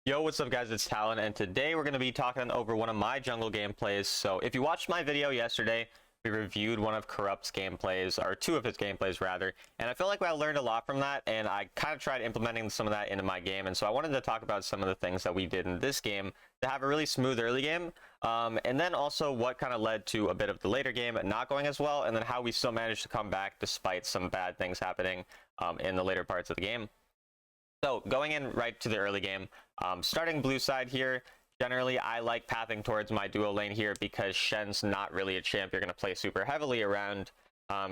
Yo, what's up guys, it's Talon, and today we're going to be talking over one of my jungle gameplays. So if you watched my video yesterday, we reviewed one of Corrupt's gameplays, or two of his gameplays rather, and I feel like I learned a lot from that, and I kind of tried implementing some of that into my game, and so I wanted to talk about some of the things that we did in this game to have a really smooth early game, and then also what kind of led to a bit of the later game not going as well, and then how we still managed to come back despite some bad things happening in the later parts of the game. So going in right to the early game, starting blue side here, generally I like pathing towards my duo lane here because Shen's not really a champ you're going to play super heavily around,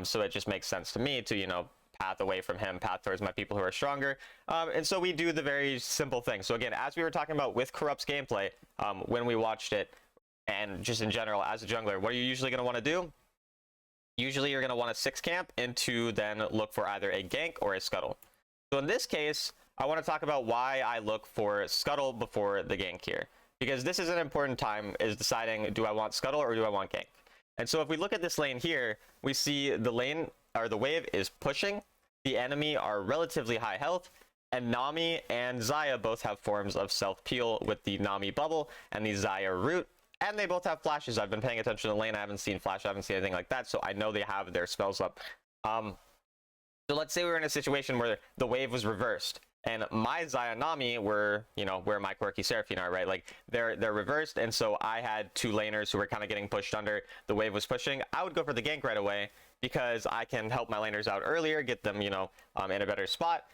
so it just makes sense to me to, path away from him, path towards my people who are stronger, and so we do the very simple thing. So again, as we were talking about with Corrupt's gameplay, when we watched it, and just in general as a jungler, what are you usually going to want to do? Usually you're going to want to 6 camp into then look for either a gank or a scuttle. So in this case, I want to talk about why I look for Scuttle before the gank here, because this is an important time, is deciding, do I want Scuttle or do I want gank? And so if we look at this lane here, we see the lane, or the wave is pushing, the enemy are relatively high health, and Nami and Xayah both have forms of self-peel with the Nami bubble and the Xayah root, and they both have flashes. I've been paying attention to the lane, I haven't seen flash, I haven't seen anything like that, so I know they have their spells up. So let's say we were in a situation where the wave was reversed, and my Xayah Nami were, where my quirky Seraphine are, right? Like, they're reversed, and so I had 2 laners who were kind of getting pushed under. The wave was pushing. I would go for the gank right away because I can help my laners out earlier, get them, in a better spot,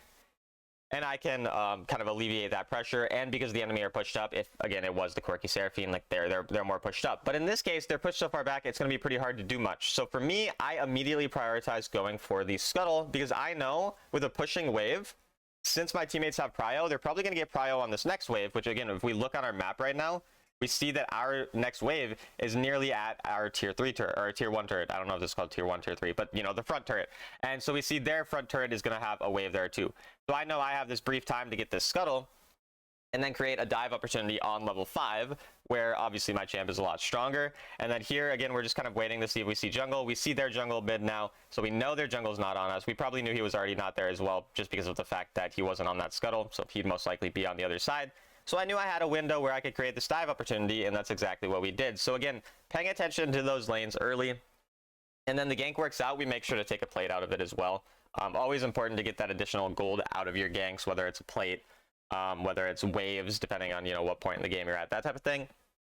and I can kind of alleviate that pressure. And because the enemy are pushed up, if again it was the quirky Seraphine, like they're more pushed up. But in this case, they're pushed so far back, it's going to be pretty hard to do much. So for me, I immediately prioritize going for the Scuttle because I know with a pushing wave, since my teammates have prio, they're probably going to get prio on this next wave, which again, if we look on our map right now, we see that our next wave is nearly at our tier 3 turret, or tier 1 turret. I don't know if this is called tier 1, tier 3, but the front turret. And so we see their front turret is going to have a wave there too. So I know I have this brief time to get this Scuttle and then create a dive opportunity on level 5, where obviously my champ is a lot stronger. And then here, again, we're just kind of waiting to see if we see jungle. We see their jungle mid now, so we know their jungle's not on us. We probably knew he was already not there as well, just because of the fact that he wasn't on that Scuttle, so he'd most likely be on the other side. So I knew I had a window where I could create this dive opportunity, and that's exactly what we did. So again, paying attention to those lanes early, and then the gank works out, we make sure to take a plate out of it as well. Always important to get that additional gold out of your ganks, whether it's a plate, whether it's waves, depending on what point in the game you're at, that type of thing.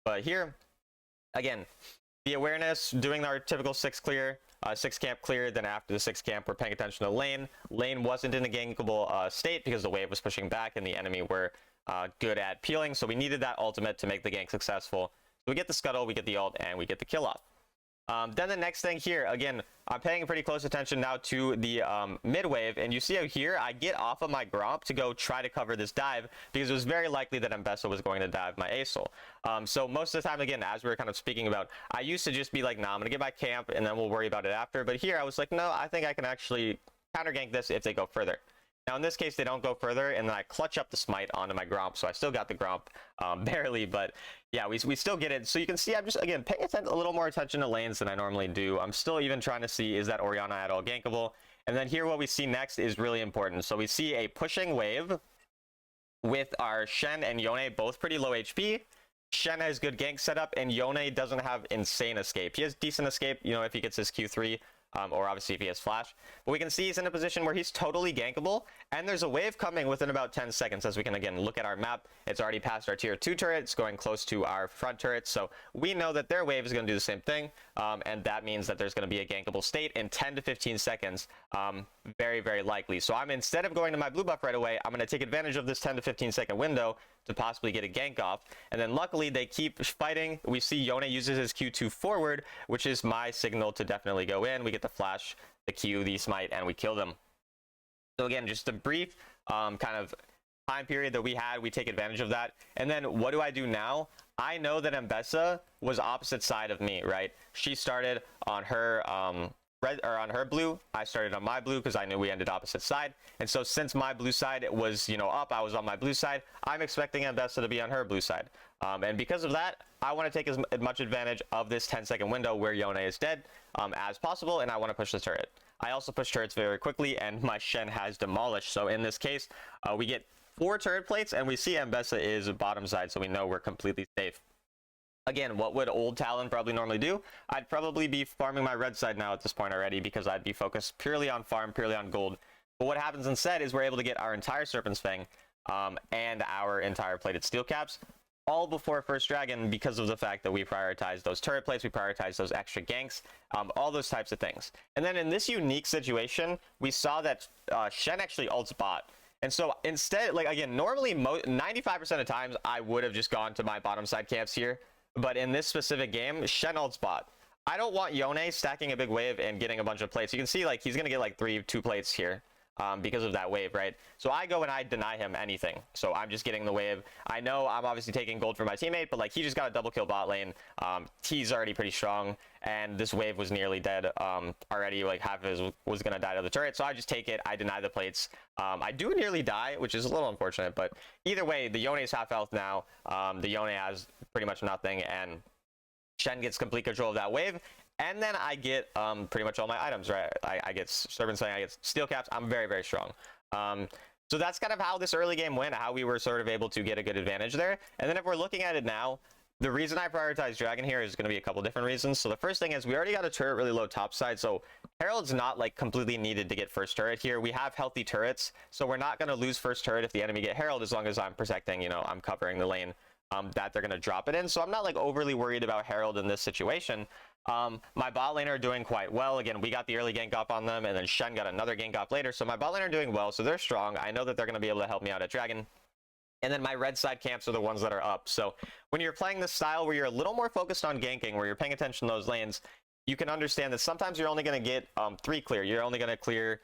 But here, again, the awareness, doing our typical 6 camp clear, then after the 6 camp, we're paying attention to lane. Lane wasn't in a gankable state because the wave was pushing back and the enemy were good at peeling, so we needed that ultimate to make the gank successful. So we get the Scuttle, we get the ult, and we get the kill off. Then the next thing here, again, I'm paying pretty close attention now to the mid wave, and you see out here, I get off of my Gromp to go try to cover this dive because it was very likely that Mbessa was going to dive my Acel. So most of the time, again, as we were kind of speaking about, I used to just be like, nah, I'm gonna get my camp and then we'll worry about it after. But here I was like, no, I think I can actually counter gank this if they go further. Now in this case, they don't go further, and then I clutch up the smite onto my Gromp, so I still got the Gromp, barely, but yeah, we still get it. So you can see I'm just, again, paying a little more attention to lanes than I normally do. I'm still even trying to see, is that Orianna at all gankable? And then here what we see next is really important. So we see a pushing wave with our Shen and Yone both pretty low HP. Shen has good gank setup, and Yone doesn't have insane escape. He has decent escape, if he gets his Q3. Or obviously if he has flash, but we can see he's in a position where he's totally gankable, and there's a wave coming within about 10 seconds. As we can again look at our map, it's already past our tier 2 turret, it's going close to our front turret, so we know that their wave is going to do the same thing, and that means that there's going to be a gankable state in 10 to 15 seconds, very, very likely. So instead of going to my blue buff right away, I'm going to take advantage of this 10 to 15 second window to possibly get a gank off, and then luckily they keep fighting. We see Yone uses his Q2 forward, which is my signal to definitely go in. We get the flash, the Q, the smite, and we kill them. So again, just a brief kind of time period that we had, we take advantage of that. And then what do I do now? I know that Mbessa was opposite side of me, right? She started on her red, or on her blue, I started on my blue because I knew we ended opposite side. And so since my blue side was, up, I was on my blue side, I'm expecting Mbessa to be on her blue side. And because of that, I want to take as much advantage of this 10-second window where Yone is dead as possible, and I want to push the turret. I also push turrets very quickly, and my Shen has demolished. So in this case, we get 4 turret plates, and we see Mbessa is bottom side, so we know we're completely safe. Again, what would old Talon probably normally do? I'd probably be farming my red side now at this point already, because I'd be focused purely on farm, purely on gold. But what happens instead is we're able to get our entire Serpent's Fang and our entire plated steel caps all before first dragon, because of the fact that we prioritize those turret plates, we prioritize those extra ganks, all those types of things. And then in this unique situation, we saw that Shen actually ults bot. And so instead, like, again, normally 95% of times I would have just gone to my bottom side camps here. But in this specific game, Shen ults bot. I don't want Yone stacking a big wave and getting a bunch of plates. You can see, like, he's going to get like 2 plates here. Because of that wave, right? So I go and I deny him anything. So I'm just getting the wave. I know I'm obviously taking gold for my teammate, but like he just got a double kill bot lane. He's already pretty strong, and this wave was nearly dead already. Like half of his was gonna die to the turret, so I just take it. I deny the plates. I do nearly die, which is a little unfortunate, but either way, the Yone is half health now. The Yone has pretty much nothing, and Shen gets complete control of that wave. And then I get pretty much all my items, right? I get Serpent's Fang, I get steel caps. I'm very, very strong. So that's kind of how this early game went, how we were sort of able to get a good advantage there. And then if we're looking at it now, the reason I prioritize Dragon here is going to be a couple different reasons. So the first thing is we already got a turret really low top side. So Herald's not like completely needed to get first turret here. We have healthy turrets. So we're not going to lose first turret if the enemy get Herald, as long as I'm protecting, you know, I'm covering the lane that they're going to drop it in. So I'm not like overly worried about Herald in this situation. My bot lane are doing quite well. Again, we got the early gank off on them, and then Shen got another gank off later. So my bot lane are doing well, so they're strong. I know that they're going to be able to help me out at Dragon. And then my red side camps are the ones that are up. So when you're playing this style where you're a little more focused on ganking, where you're paying attention to those lanes, you can understand that sometimes you're only going to get 3 clear. You're only going to clear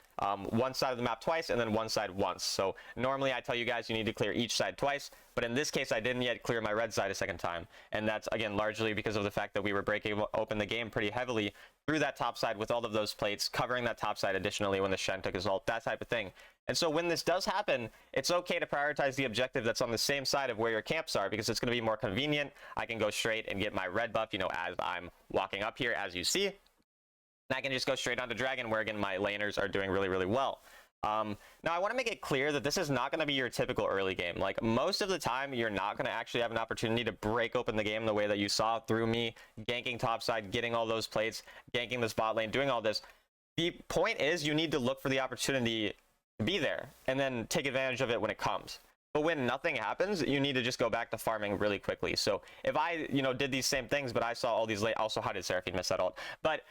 one side of the map twice and then one side once. So normally I tell you guys you need to clear each side twice, but in this case I didn't yet clear my red side a second time. And that's, again, largely because of the fact that we were breaking open the game pretty heavily through that top side with all of those plates, covering that top side additionally when the Shen took his ult, that type of thing. And so when this does happen, it's okay to prioritize the objective that's on the same side of where your camps are, because it's going to be more convenient. I can go straight and get my red buff, you know, as I'm walking up here, as you see. And I can just go straight onto Dragon, where, again, my laners are doing really, really well. Now, I want to make it clear that this is not going to be your typical early game. Like, most of the time, you're not going to actually have an opportunity to break open the game the way that you saw through me, ganking topside, getting all those plates, ganking this bot lane, doing all this. The point is, you need to look for the opportunity to be there and then take advantage of it when it comes. But when nothing happens, you need to just go back to farming really quickly. So if I, you know, did these same things, but I saw all these late, also, how did Seraphine miss that ult? But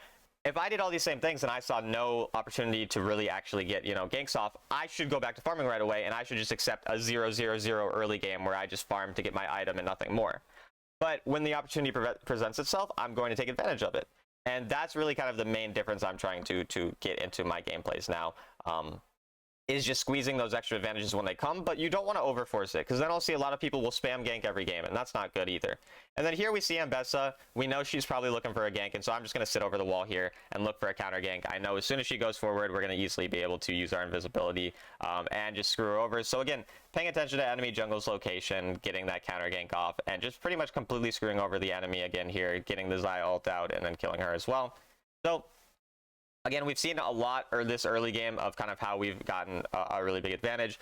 if I did all these same things and I saw no opportunity to really actually get, you know, ganks off, I should go back to farming right away, and I should just accept a 0-0-0 early game where I just farm to get my item and nothing more. But when the opportunity presents itself, I'm going to take advantage of it. And that's really kind of the main difference I'm trying to get into my gameplays now. Is just squeezing those extra advantages when they come, but you don't want to overforce it, because then I'll see a lot of people will spam gank every game, and that's not good either. And then here we see Mbessa. We know she's probably looking for a gank, and so I'm just going to sit over the wall here and look for a counter gank. I know as soon as she goes forward, we're going to easily be able to use our invisibility and just screw her over. So again, paying attention to enemy jungle's location, getting that counter gank off, and just pretty much completely screwing over the enemy again here, getting the Xayah ult out, and then killing her as well. So again, we've seen a lot this early game of kind of how we've gotten a really big advantage,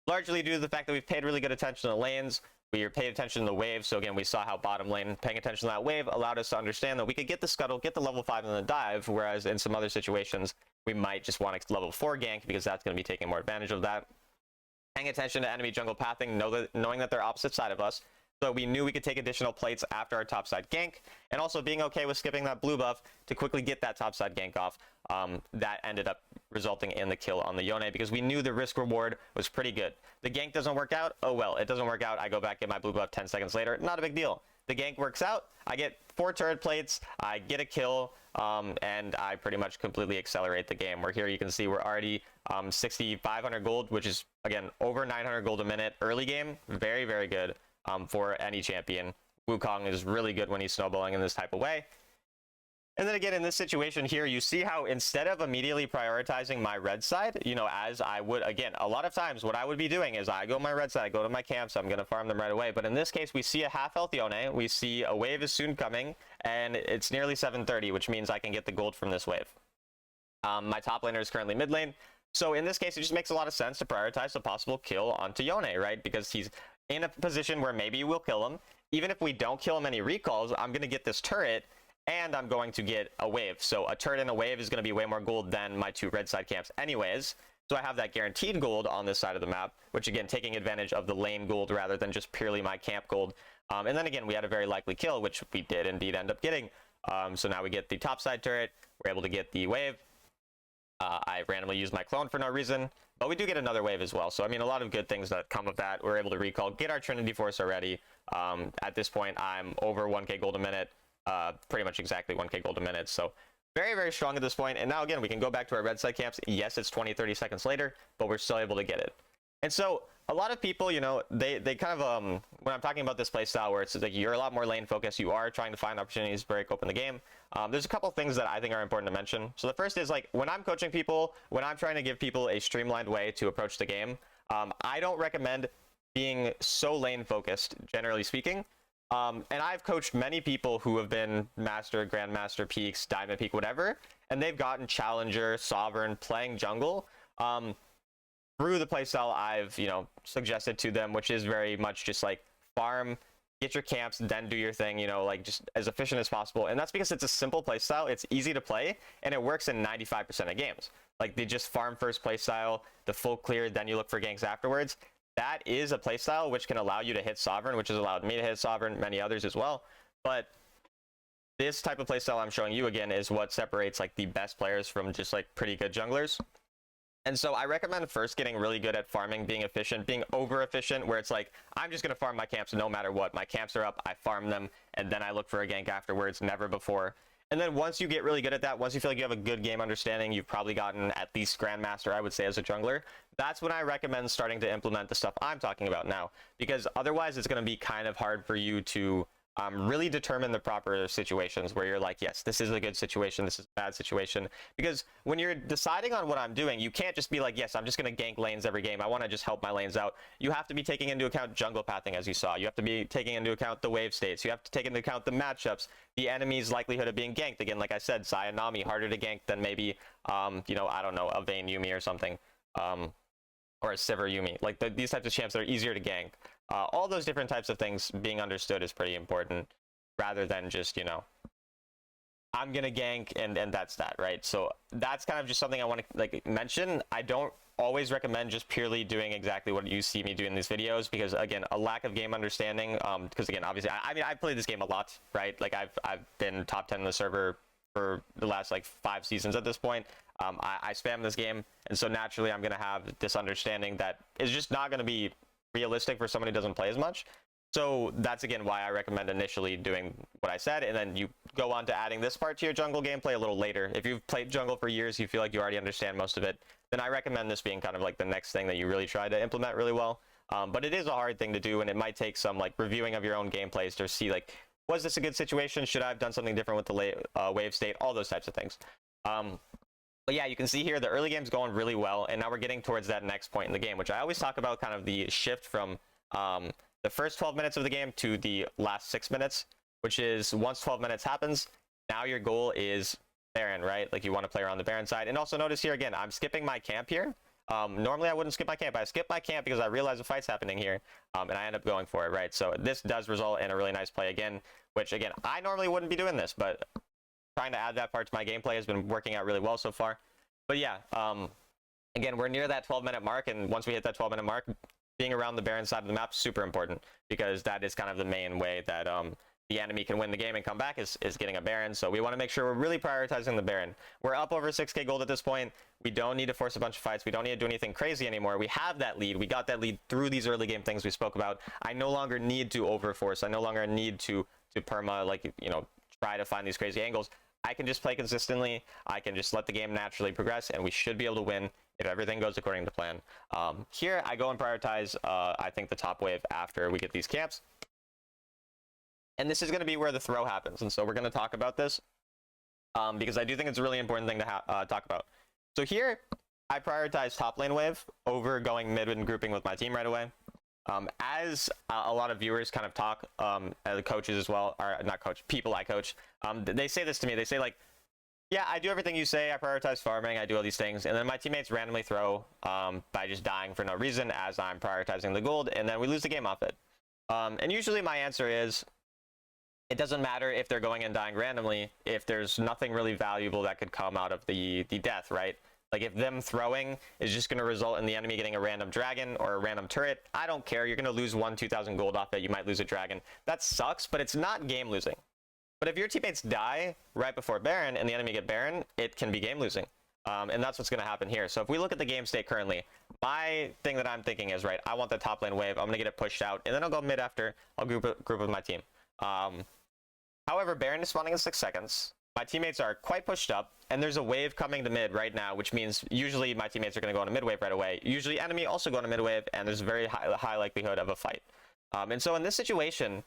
largely due to the fact that we've paid really good attention to the lanes. We paid attention to the wave. So again, we saw how bottom lane paying attention to that wave allowed us to understand that we could get the Scuttle, get the level 5 in the dive, whereas in some other situations, we might just want to level 4 gank, because that's going to be taking more advantage of that. Paying attention to enemy jungle pathing, knowing that they're opposite side of us. So we knew we could take additional plates after our topside gank, and also being okay with skipping that blue buff to quickly get that topside gank off. That ended up resulting in the kill on the Yone, because we knew the risk reward was pretty good. The gank doesn't work out. Oh well, it doesn't work out. I go back, get my blue buff 10 seconds later. Not a big deal. The gank works out. I get 4 turret plates. I get a kill, and I pretty much completely accelerate the game. Where here you can see we're already 6,500 gold, which is, again, over 900 gold a minute. Early game, very, very good. For any champion. Wukong is really good when he's snowballing in this type of way. And then again, in this situation here, you see how instead of immediately prioritizing my red side, you know, as I would, again, a lot of times what I would be doing is I go my red side, I go to my camps, I'm going to farm them right away. But in this case, we see a half health Yone, we see a wave is soon coming, and it's nearly 730, which means I can get the gold from this wave. My top laner is currently mid lane. So in this case, it just makes a lot of sense to prioritize a possible kill onto Yone, right? Because he's in a position where maybe we'll kill him. Even if we don't kill him any recalls, I'm going to get this turret, and I'm going to get a wave. So a turret and a wave is going to be way more gold than my 2 red side camps anyways. So I have that guaranteed gold on this side of the map, which again, taking advantage of the lane gold rather than just purely my camp gold. And then again, we had a very likely kill, which we did indeed end up getting. So now we get the top side turret. We're able to get the wave. I randomly used my clone for no reason, but we do get another wave as well. So, I mean, a lot of good things that come of that. We're able to recall, get our Trinity Force already. At this point, I'm over 1k gold a minute, pretty much exactly 1k gold a minute. So very, very strong at this point. And now, again, we can go back to our red side camps. Yes, it's 20, 30 seconds later, but we're still able to get it. And so a lot of people, you know, they kind of, when I'm talking about this play style where it's like you're a lot more lane focused, you are trying to find opportunities to break open the game. There's a couple things that I think are important to mention. So the first is, like, when I'm coaching people, when I'm trying to give people a streamlined way to approach the game, I don't recommend being so lane focused, generally speaking. And I've coached many people who have been Master, Grandmaster, Peaks, Diamond Peak, whatever, and they've gotten Challenger, Sovereign, playing jungle. Through the playstyle I've, you know, suggested to them, which is very much just like farm, get your camps, then do your thing, you know, like just as efficient as possible. And that's because it's a simple playstyle, it's easy to play, and it works in 95% of games. Like, they just farm first playstyle, the full clear, then you look for ganks afterwards. That is a playstyle which can allow you to hit Sovereign, which has allowed me to hit Sovereign, many others as well. But this type of playstyle I'm showing you again is what separates like the best players from just like pretty good junglers. And so I recommend first getting really good at farming, being efficient, being over efficient, where it's like, I'm just going to farm my camps no matter what. My camps are up, I farm them, and then I look for a gank afterwards, never before. And then once you get really good at that, once you feel like you have a good game understanding, you've probably gotten at least Grandmaster, I would say, as a jungler, that's when I recommend starting to implement the stuff I'm talking about now. Because otherwise, it's going to be kind of hard for you to really determine the proper situations where you're like, yes, this is a good situation, this is a bad situation. Because when you're deciding on what I'm doing, you can't just be like, yes, I'm just going to gank lanes every game, I want to just help my lanes out. You have to be taking into account jungle pathing, as you saw. You have to be taking into account the wave states. You have to take into account the matchups, the enemy's likelihood of being ganked. Again, like I said, Xayah Nami, harder to gank than maybe, you know, I don't know, a Vayne Yuumi or something. Or a Sivir Yuumi. Like, these types of champs that are easier to gank. All those different types of things being understood is pretty important, rather than just, you know, I'm gonna gank and that's that, right? So that's kind of just something I want to like mention. I don't always recommend just purely doing exactly what you see me doing in these videos, because again, a lack of game understanding, because again, obviously, I mean, I've played this game a lot, right? Like, I've been top 10 in the server for the last like 5 seasons at this point. I spam this game, and so naturally I'm gonna have this understanding that is just not gonna be realistic for someone who doesn't play as much. So that's again why I recommend initially doing what I said, and then you go on to adding this part to your jungle gameplay a little later. If you've played jungle for years, you feel like you already understand most of it, then I recommend this being kind of like the next thing that you really try to implement really well. But it is a hard thing to do, and it might take some like reviewing of your own gameplays to see like, was this a good situation? Should I have done something different with the wave state? All those types of things. But yeah, you can see here the early game's going really well, and now we're getting towards that next point in the game, which I always talk about, kind of the shift from the first 12 minutes of the game to the last 6 minutes, which is once 12 minutes happens, now your goal is Baron, right? Like, you want to play around the Baron side. And also notice here again, I'm skipping my camp here. Normally I wouldn't skip my camp, but I skip my camp because I realize the fight's happening here, and I end up going for it, right? So this does result in a really nice play again, which again, I normally wouldn't be doing this, but trying to add that part to my gameplay has been working out really well so far. But yeah, again, we're near that 12-minute mark, and once we hit that 12-minute mark, being around the Baron side of the map, super important, because that is kind of the main way that the enemy can win the game and come back is getting a Baron. So we want to make sure we're really prioritizing the Baron. We're up over 6k gold at this point. We don't need to force a bunch of fights. We don't need to do anything crazy anymore. We have that lead. We got that lead through these early game things we spoke about. I no longer need to overforce. I no longer need to perma, like, you know, try to find these crazy angles. I can just play consistently. I can just let the game naturally progress, and we should be able to win if everything goes according to plan. Here, I go and prioritize, I think, the top wave after we get these camps. And this is going to be where the throw happens. And so we're going to talk about this because I do think it's a really important thing to talk about. So here, I prioritize top lane wave over going mid and grouping with my team right away. As a lot of viewers kind of talk, the coaches as well, or not coach, people I coach, they say this to me. They say, like, Yeah, I do everything you say. I prioritize farming. I do all these things. And then my teammates randomly throw by just dying for no reason as I'm prioritizing the gold. And then we lose the game off it. And usually my answer is, it doesn't matter if they're going and dying randomly if there's nothing really valuable that could come out of the death, right? Like if them throwing is just going to result in the enemy getting a random dragon or a random turret, I don't care. You're going to lose 2,000 gold off it. You might lose a dragon. That sucks, but it's not game losing. But if your teammates die right before Baron and the enemy get Baron, it can be game losing. And that's what's going to happen here. So if we look at the game state currently, my thing that I'm thinking is, right, I want the top lane wave. I'm going to get it pushed out, and then I'll go mid after. I'll group with my team. However, Baron is spawning in 6 seconds. My teammates are quite pushed up, and there's a wave coming to mid right now, which means usually my teammates are going to go on a mid wave right away. Usually enemy also go on a mid wave, and there's a very high likelihood of a fight. And so in this situation,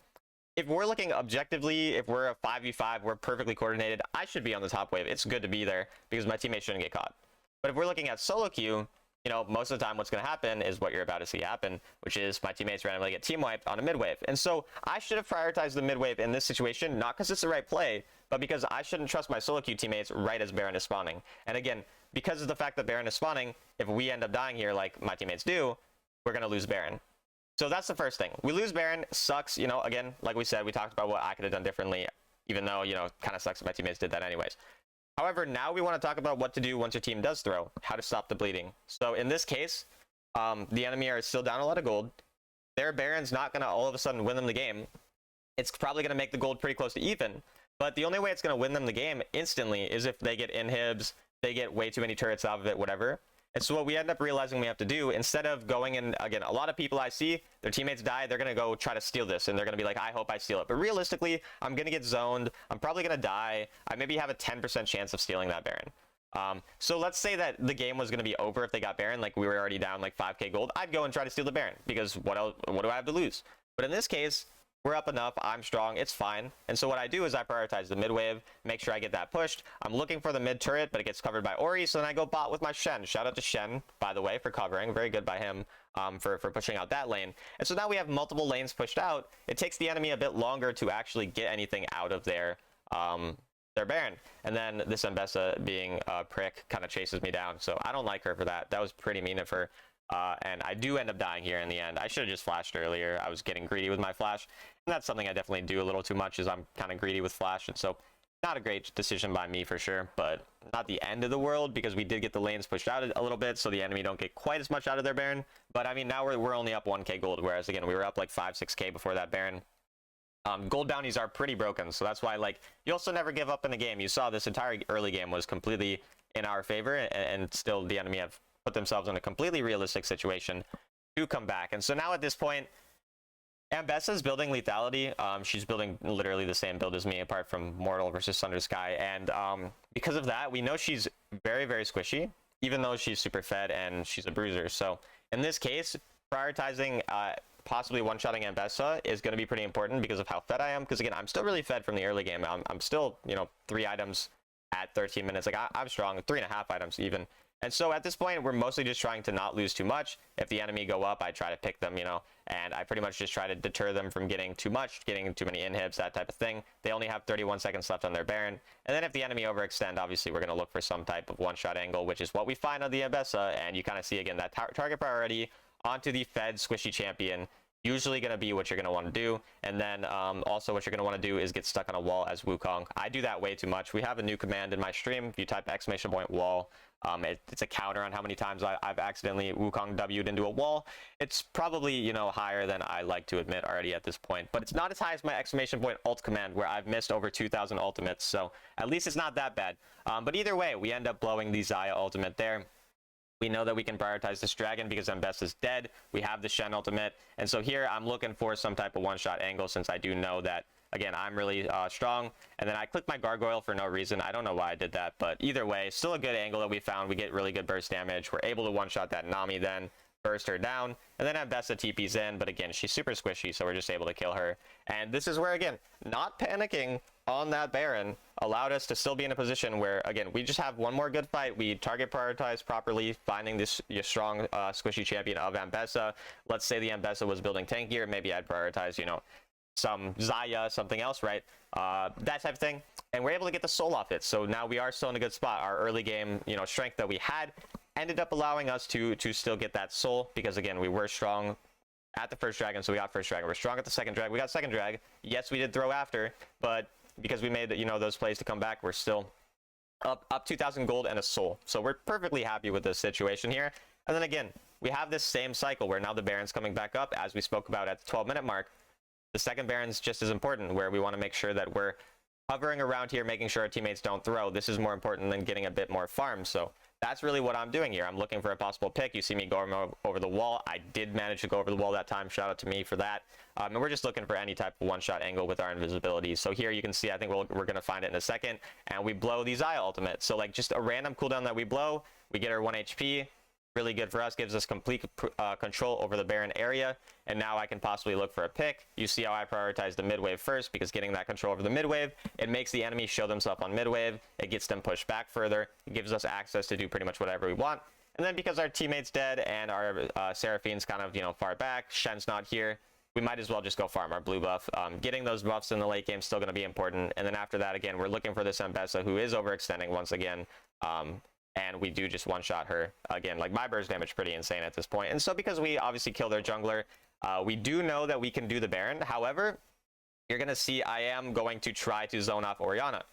if we're looking objectively, if we're a 5v5, we're perfectly coordinated, I should be on the top wave. It's good to be there because my teammates shouldn't get caught. But if we're looking at solo queue, you know, most of the time what's going to happen is what you're about to see happen, which is my teammates randomly get team wiped on a mid wave. And so I should have prioritized the mid wave in this situation, not because it's the right play, but because I shouldn't trust my solo queue teammates right as Baron is spawning. And again, because of the fact that Baron is spawning, if we end up dying here like my teammates do, we're going to lose Baron. So that's the first thing. We lose Baron, sucks, you know, again, like we said, we talked about what I could have done differently, even though, you know, kind of sucks that my teammates did that anyways. However, now we want to talk about what to do once your team does throw, how to stop the bleeding. So in this case, the enemy are still down a lot of gold. Their Baron's not going to all of a sudden win them the game. It's probably going to make the gold pretty close to even, but the only way it's going to win them the game instantly is if they get inhibs, they get way too many turrets out of it, whatever. And so what we end up realizing we have to do, instead of going in, again, a lot of people I see, their teammates die, they're going to go try to steal this, and they're going to be like, I hope I steal it. But realistically, I'm going to get zoned, I'm probably going to die, I maybe have a 10% chance of stealing that Baron. So let's say that the game was going to be over if they got Baron, like we were already down like 5k gold, I'd go and try to steal the Baron, because what do I have to lose? But in this case, we're up enough, I'm strong, it's fine. And so what I do is I prioritize the mid wave, make sure I get that pushed. I'm looking for the mid turret, but it gets covered by Ori, so then I go bot with my Shen. Shout out to Shen, by the way, for covering. Very good by him for pushing out that lane. And so now we have multiple lanes pushed out. It takes the enemy a bit longer to actually get anything out of their Baron. And then this Ambessa, being a prick, kind of chases me down. So I don't like her for that. That was pretty mean of her. And I do end up dying here in the end. I should have just flashed earlier. I was getting greedy with my flash. And that's something I definitely do a little too much, is I'm kind of greedy with flash. And so not a great decision by me for sure, but not the end of the world, because we did get the lanes pushed out a little bit so the enemy don't get quite as much out of their Baron. But I mean, now we're only up 1k gold, whereas again, we were up like 5-6k before that Baron. Gold bounties are pretty broken, so that's why, like, you also never give up in a game. You saw this entire early game was completely in our favor, and still the enemy have put themselves in a completely realistic situation to come back. And so now at this point, Ambessa's building lethality. She's building literally the same build as me, apart from Mortal versus Thunder Sky. And because of that, we know she's very, very squishy, even though she's super fed and she's a bruiser. So in this case, prioritizing possibly one-shotting Ambessa is going to be pretty important because of how fed I am. Because again, I'm still really fed from the early game. I'm still, you know, 3 items at 13 minutes. Like I'm strong, 3.5 items even. And so at this point, we're mostly just trying to not lose too much. If the enemy go up, I try to pick them, you know, and I pretty much just try to deter them from getting too much, getting too many inhibs, that type of thing. They only have 31 seconds left on their Baron. And then if the enemy overextend, obviously we're going to look for some type of one-shot angle, which is what we find on the Ambessa. And you kind of see, again, that target priority onto the fed squishy champion, usually going to be what you're going to want to do. And then also what you're going to want to do is get stuck on a wall as Wukong. I do that way too much. We have a new command in my stream. If you type !wall, it's a counter on how many times I've accidentally Wukong W'd into a wall. It's probably, you know, higher than I like to admit already at this point, but it's not as high as my !ult command, where I've missed over 2,000 ultimates, so at least it's not that bad. But either way, we end up blowing the Xayah ultimate there. We know that we can prioritize this dragon because Ambessa is dead. We have the Shen ultimate, and so here I'm looking for some type of one-shot angle, since I do know that, again, I'm really strong. And then I clicked my gargoyle for no reason. I don't know why I did that, but either way, still a good angle that we found. We get really good burst damage. We're able to one-shot that Nami then, burst her down, and then Ambessa TP's in, but again, she's super squishy, so we're just able to kill her. And this is where, again, not panicking on that Baron allowed us to still be in a position where, again, we just have one more good fight. We target prioritize properly, finding this strong squishy champion of Ambessa. Let's say the Ambessa was building tankier, maybe I'd prioritize, you know, some Zaya, something else, right? That type of thing. And we're able to get the soul off it. So now we are still in a good spot. Our early game, you know, strength that we had ended up allowing us to still get that soul, because again, we were strong at the first dragon, so we got first dragon. We're strong at the second drag. We got second drag. Yes, we did throw after, but because we made, you know, those plays to come back, we're still up 2,000 gold and a soul. So we're perfectly happy with this situation here. And then again, we have this same cycle where now the Baron's coming back up, as we spoke about at the 12-minute mark. The second Baron's just as important, where we want to make sure that we're hovering around here, making sure our teammates don't throw. This is more important than getting a bit more farm. So that's really what I'm doing here. I'm looking for a possible pick. You see me going over the wall. I did manage to go over the wall that time. Shout out to me for that. And we're just looking for any type of one-shot angle with our invisibility. So here you can see, I think we're going to find it in a second. And we blow the Zaya ultimate. So like just a random cooldown that we blow. We get our 1 HP. Really good for us, gives us complete control over the Baron area. And now I can possibly look for a pick. You see how I prioritize the mid wave first, because getting that control over the mid wave, it makes the enemy show themselves on mid wave. It gets them pushed back further. It gives us access to do pretty much whatever we want. And then because our teammate's dead and our Seraphine's kind of, you know, far back, Shen's not here, we might as well just go farm our blue buff. Getting those buffs in the late game is still going to be important. And then after that, again, we're looking for this Mbessa, who is overextending once again. And we do just one-shot her. Again, like my burst damage pretty insane at this point. And so because we obviously killed their jungler, we do know that we can do the Baron. However, you're going to see I am going to try to zone off Orianna.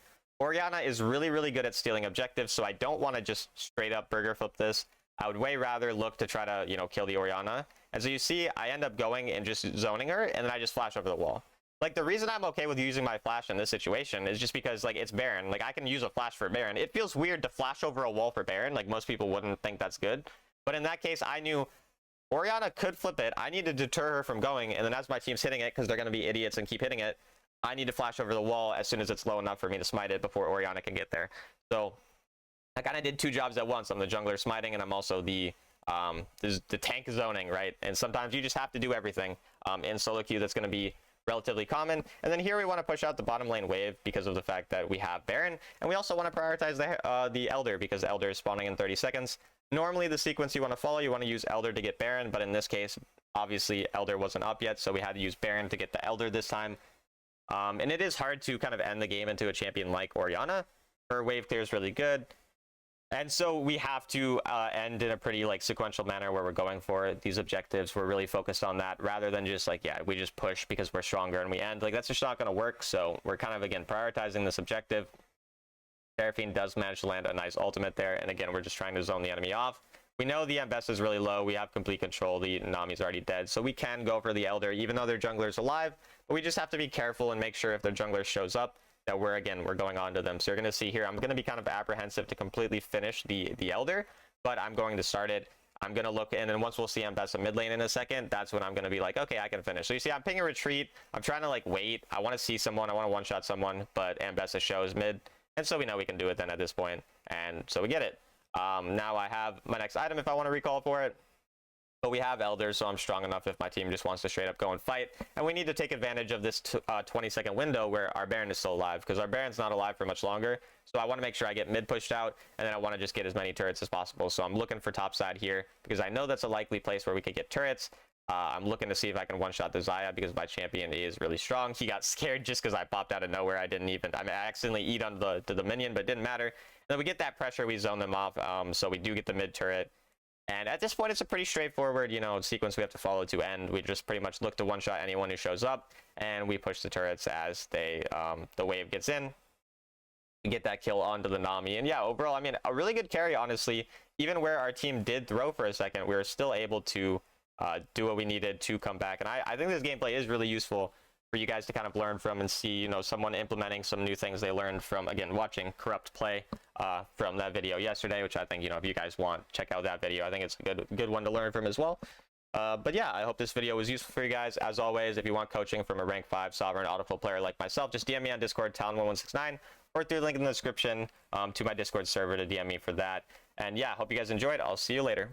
Orianna is really, really good at stealing objectives, so I don't want to just straight up burger flip this. I would way rather look to try to, you know, kill the Orianna. And so you see, I end up going and just zoning her, and then I just flash over the wall. Like, the reason I'm okay with using my flash in this situation is just because, like, it's Baron. Like, I can use a flash for Baron. It feels weird to flash over a wall for Baron. Like, most people wouldn't think that's good. But in that case, I knew Orianna could flip it. I need to deter her from going. And then as my team's hitting it, because they're going to be idiots and keep hitting it, I need to flash over the wall as soon as it's low enough for me to smite it before Orianna can get there. So I kind of did two jobs at once. I'm the jungler smiting, and I'm also the tank zoning, right? And sometimes you just have to do everything. In solo queue, that's going to be relatively common. And then here we want to push out the bottom lane wave because of the fact that we have Baron, and we also want to prioritize the Elder, because Elder is spawning in 30 seconds. Normally the sequence you want to follow, you want to use Elder to get Baron, but in this case, obviously Elder wasn't up yet, so we had to use Baron to get the Elder this time. And it is hard to kind of end the game into a champion like Orianna. Her wave clear is really good. And so we have to end in a pretty like sequential manner where we're going for these objectives. We're really focused on that rather than just like, yeah, we just push because we're stronger and we end. Like, that's just not going to work. So we're kind of, again, prioritizing this objective. Seraphine does manage to land a nice ultimate there. And again, we're just trying to zone the enemy off. We know the Mbessa is really low. We have complete control. The Nami's already dead. So we can go for the Elder, even though their jungler is alive. But we just have to be careful and make sure if their jungler shows up, that we're going on to them. So you're going to see here, I'm going to be kind of apprehensive to completely finish the Elder, but I'm going to start it. I'm going to look in, and once we'll see Mbessa mid lane in a second, that's when I'm going to be like, okay, I can finish. So you see, I'm pinging retreat. I'm trying to like wait. I want to see someone. I want to one-shot someone, but Mbessa shows mid. And so we know we can do it then at this point. And so we get it. Now I have my next item if I want to recall for it. But we have Elders, so I'm strong enough if my team just wants to straight up go and fight. And we need to take advantage of this 20-second window where our Baron is still alive, because our Baron's not alive for much longer. So I want to make sure I get mid pushed out, and then I want to just get as many turrets as possible. So I'm looking for top side here, because I know that's a likely place where we could get turrets. I'm looking to see if I can one-shot the Zaya, because my champion is really strong. He got scared just because I popped out of nowhere. I accidentally eat on the minion, but it didn't matter. And then we get that pressure, we zone them off, so we do get the mid turret. And at this point, it's a pretty straightforward, sequence we have to follow to end. We just pretty much look to one-shot anyone who shows up, and we push the turrets as the wave gets in. We get that kill onto the Nami. And yeah, overall, I mean, a really good carry, honestly. Even where our team did throw for a second, we were still able to do what we needed to come back. And I think this gameplay is really useful for you guys to kind of learn from and see, someone implementing some new things they learned from, again, watching Corrupt play from that video yesterday, which I think, if you guys want, check out that video. I think it's a good one to learn from as well. But yeah, I hope this video was useful for you guys. As always, if you want coaching from a rank 5 sovereign autofill player like myself, just DM me on Discord, Talon1169, or through the link in the description to my Discord server to DM me for that. And yeah, hope you guys enjoyed. I'll see you later.